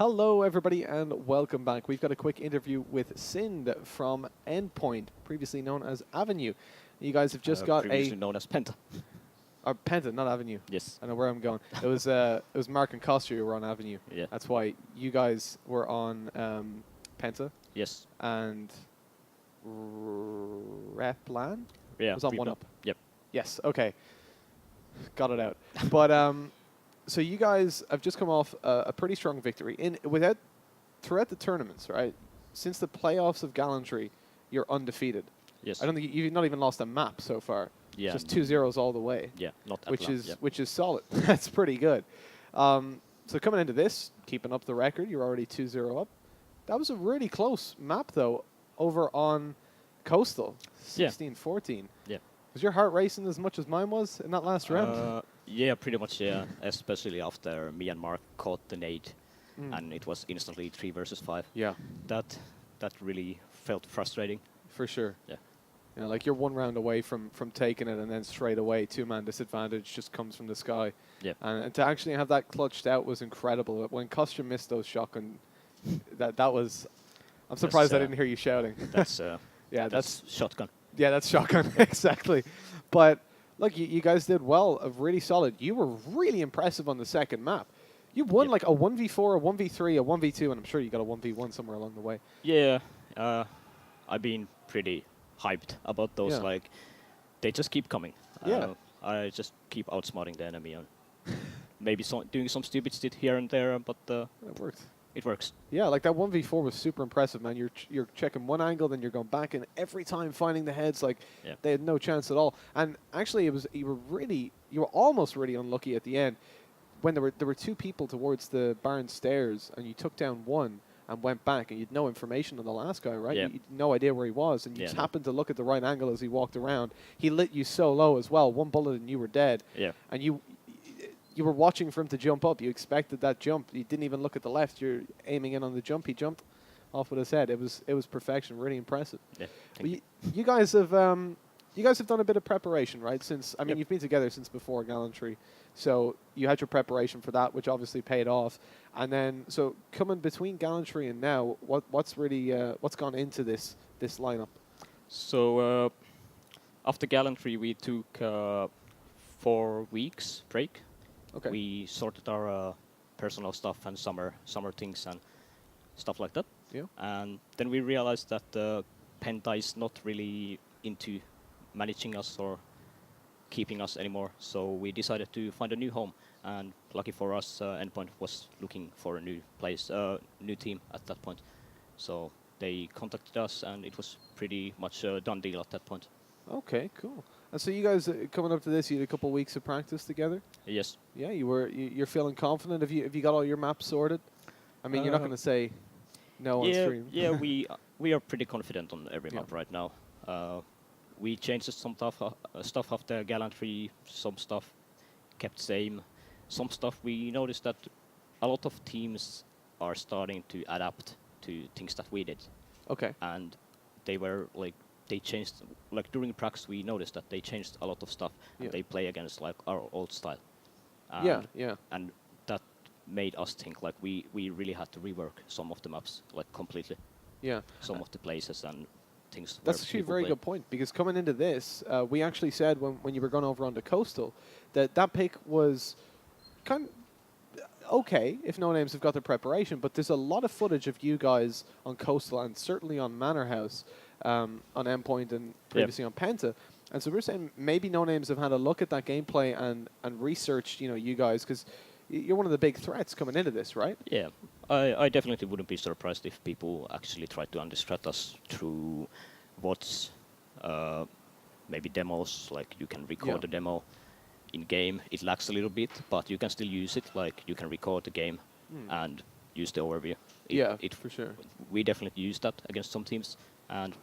Hello, everybody, and welcome back. We've got a quick interview with Synde from Endpoint, previously known as Avenue. You guys have just got previously known as Penta. Penta, not Avenue. Yes. I know where I'm going. It was Mark and Coster who were on Avenue. Yeah. That's why you guys were on Penta. Yes. And Replan? Yeah. Was on One Up. Yep. Yes. Okay. Got it out. But so you guys have just come off a pretty strong victory throughout the tournaments, right? Since the playoffs of Gallantry, you're undefeated. Yes. I don't think you've not even lost a map so far. Yeah. Just 2-0s all the way. Yeah. Not which Atlan, is yeah. which is solid. That's pretty good. So coming into this, keeping up the record, you're already 2-0 up. That was a really close map though, over on Coastal, 16-14. Yeah. Was your heart racing as much as mine was in that last round? Yeah, pretty much. Yeah, especially after me and Mark caught the nade, and it was instantly 3 versus 5. Yeah. That really felt frustrating. For sure. Yeah. You know, like you're one round away from taking it, and then straight away 2-man disadvantage just comes from the sky. Yeah. And to actually have that clutched out was incredible. When Coster missed those shotgun, that was. I'm surprised I didn't hear you shouting. That's yeah, that's shotgun. Yeah, that's shotgun exactly. But look, you guys did well, really solid. You were really impressive on the second map. You won like a 1v4, a 1v3, a 1v2, and I'm sure you got a 1v1 somewhere along the way. Yeah. I've been pretty hyped about those. Yeah. Like, they just keep coming. Yeah. I just keep outsmarting the enemy and maybe doing some stupid shit here and there, but It worked. it works. Yeah, like that 1v4 was super impressive, man. You're checking one angle, then you're going back, and every time finding the heads, like they had no chance at all. And actually, you were almost really unlucky at the end when there were 2 people towards the barn stairs, and you took down one and went back, and you'd no information on the last guy, right? Yeah. You had no idea where he was, and you just happened to look at the right angle as he walked around. He lit you so low as well. One bullet and you were dead. Yeah. And you were watching for him to jump up. You expected that jump. You didn't even look at the left. You're aiming in on the jump. He jumped off with his head. It was perfection. Really impressive. Yeah. You guys have done a bit of preparation, right? Since you've been together since before Gallantry, so you had your preparation for that, which obviously paid off. And then so coming between Gallantry and now, what's really what's gone into this lineup? So after Gallantry, we took 4 weeks break. Okay. We sorted our personal stuff and summer things and stuff like that. Yeah. And then we realized that Penta is not really into managing us or keeping us anymore. So we decided to find a new home. And lucky for us, Endpoint was looking for a new place, new team at that point. So they contacted us, and it was pretty much a done deal at that point. Okay, cool. And so you guys coming up to this, you had a couple of weeks of practice together. Yes. Yeah, you're feeling confident. Have you got all your maps sorted? I mean, you're not going to say no on stream. Yeah, we are pretty confident on every map right now. We changed some stuff after Gallantry. Some stuff kept same. Some stuff we noticed that a lot of teams are starting to adapt to things that we did. Okay. And they changed, like during practice we noticed that they changed a lot of stuff. And they play against like our old style. And that made us think like we really had to rework some of the maps like completely. Yeah. Some of the places and things. That's actually a very good point, because coming into this, we actually said when you were going over onto Coastal that pick was kind of okay if No Names have got their preparation, but there's a lot of footage of you guys on Coastal and certainly on Manor House, on Endpoint and previously on Penta. And so we're saying maybe No Names have had a look at that gameplay and researched, you guys, because you're one of the big threats coming into this, right? Yeah, I definitely wouldn't be surprised if people actually try to understand us through what's maybe demos, like you can record the demo in game. It lags a little bit, but you can still use it. Like you can record the game and use the overview. It for sure. We definitely use that against some teams, and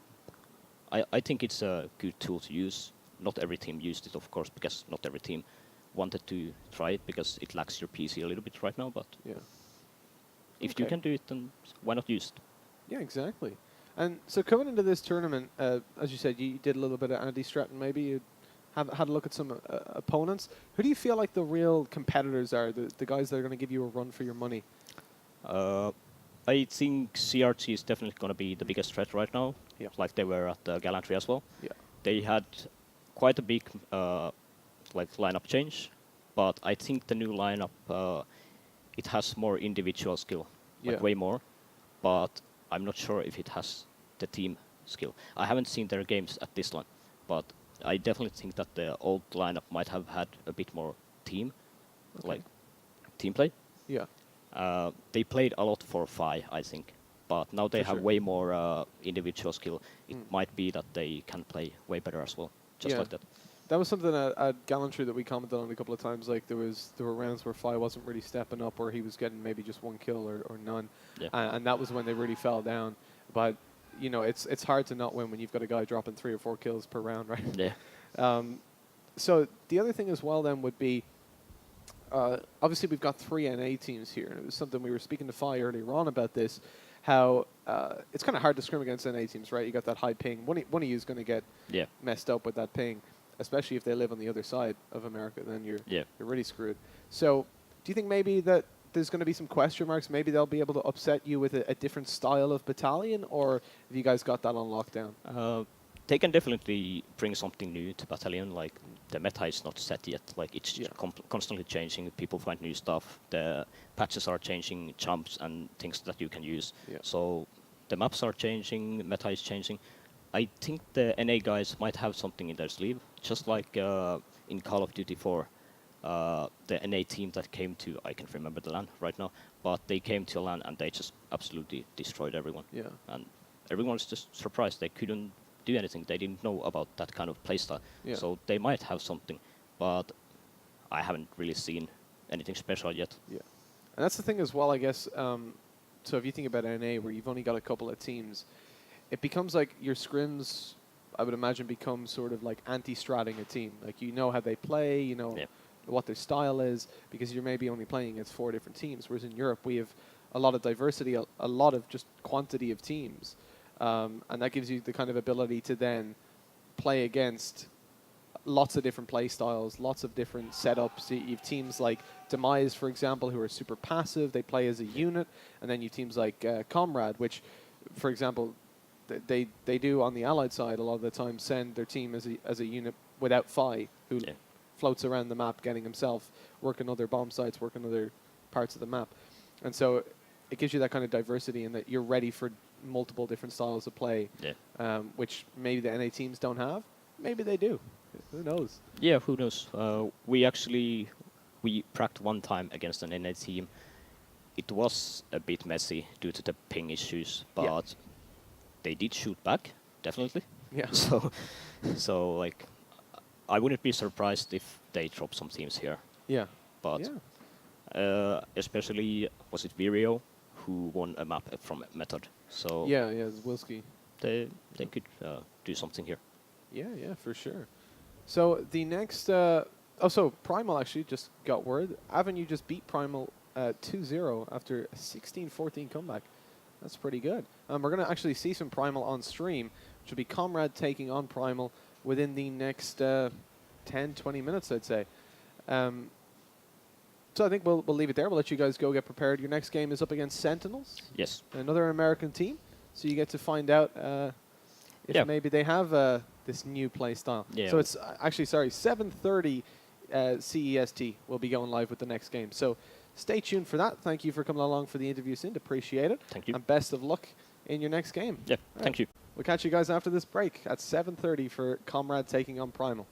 I think it's a good tool to use. Not every team used it, of course, because not every team wanted to try it because it lags your PC a little bit right now. But if you can do it, then why not use it? Yeah, exactly. And so coming into this tournament, as you said, you did a little bit of anti-stratting. Maybe you had a look at some opponents. Who do you feel like the real competitors are, the guys that are going to give you a run for your money? I think CRT is definitely going to be the biggest threat right now, Yeah. like they were at the Gallantry as well. Yeah. They had quite a big like lineup change, but I think the new lineup it has more individual skill, like Yeah. way more, but I'm not sure if it has the team skill. I haven't seen their games at this one, but I definitely think that the old lineup might have had a bit more team, like team play. Yeah. They played a lot for Fi, I think, but now they For have sure. way more individual skill. It might be that they can play way better as well, just Yeah. like that. That was something at Gallantry that we commented on a couple of times. Like there were rounds where Fi wasn't really stepping up, or he was getting maybe just one kill or none, Yeah. and that was when they really fell down. But you know, it's hard to not win when you've got a guy dropping 3 or 4 kills per round, right? Yeah. So the other thing as well then would be, obviously we've got 3 NA teams here, and it was something we were speaking to Fi earlier on about this, how it's kind of hard to scrim against NA teams, right? You got that high ping. One of you is going to get Yeah. messed up with that ping, especially if they live on the other side of America. Then you're Yeah. really screwed. So do you think maybe that there's going to be some question marks? Maybe they'll be able to upset you with a different style of battalion, or have you guys got that on lockdown? They can definitely bring something new to Battalion. Like the meta is not set yet. Like it's Yeah. constantly changing. People find new stuff. The patches are changing, jumps and things that you can use. Yeah. So the maps are changing. Meta is changing. I think the NA guys might have something in their sleeve, just like in Call of Duty 4. The NA team that came to, I can't remember the LAN right now, but they came to a LAN and they just absolutely destroyed everyone. Yeah. And everyone was just surprised. They couldn't do anything. They didn't know about that kind of playstyle. Yeah. So they might have something, but I haven't really seen anything special yet. Yeah. And that's the thing as well, I guess. So if you think about NA, where you've only got a couple of teams, it becomes like your scrims, I would imagine, become sort of like anti-stratting a team. Like you know how they play, you know what their style is, because you're maybe only playing against 4 different teams. Whereas in Europe, we have a lot of diversity, a lot of just quantity of teams. And that gives you the kind of ability to then play against lots of different play styles, lots of different setups. You have teams like Demise, for example, who are super passive. They play as a unit. And then you have teams like Comrade, which, for example, they do on the Allied side a lot of the time send their team as a unit without Fi, who floats around the map getting himself, working other bomb sites, working other parts of the map. And so it gives you that kind of diversity in that you're ready for multiple different styles of play, which maybe the NA teams don't have. Maybe they do. Who knows? Yeah, who knows? We pracked one time against an NA team. It was a bit messy due to the ping issues, but they did shoot back, definitely. Yeah. So like, I wouldn't be surprised if they drop some teams here. Yeah. But especially, was it Virio who won a map from Method? So yeah, Wilski. They could do something here. Yeah, for sure. So the next, so Primal actually just got word. Avenue just beat Primal 2-0 after a 16-14 comeback. That's pretty good. We're going to actually see some Primal on stream, which will be Comrade taking on Primal within the next 10, 20 minutes, I'd say. So I think we'll leave it there. We'll let you guys go get prepared. Your next game is up against Sentinels. Yes. Another American team. So you get to find out if maybe they have this new play style. Yeah. So it's actually, 7:30 CEST will be going live with the next game. So stay tuned for that. Thank you for coming along for the interview, Synde. Appreciate it. Thank you. And best of luck in your next game. Yeah, thank you. We'll catch you guys after this break at 7:30 for Comrade taking on Primal.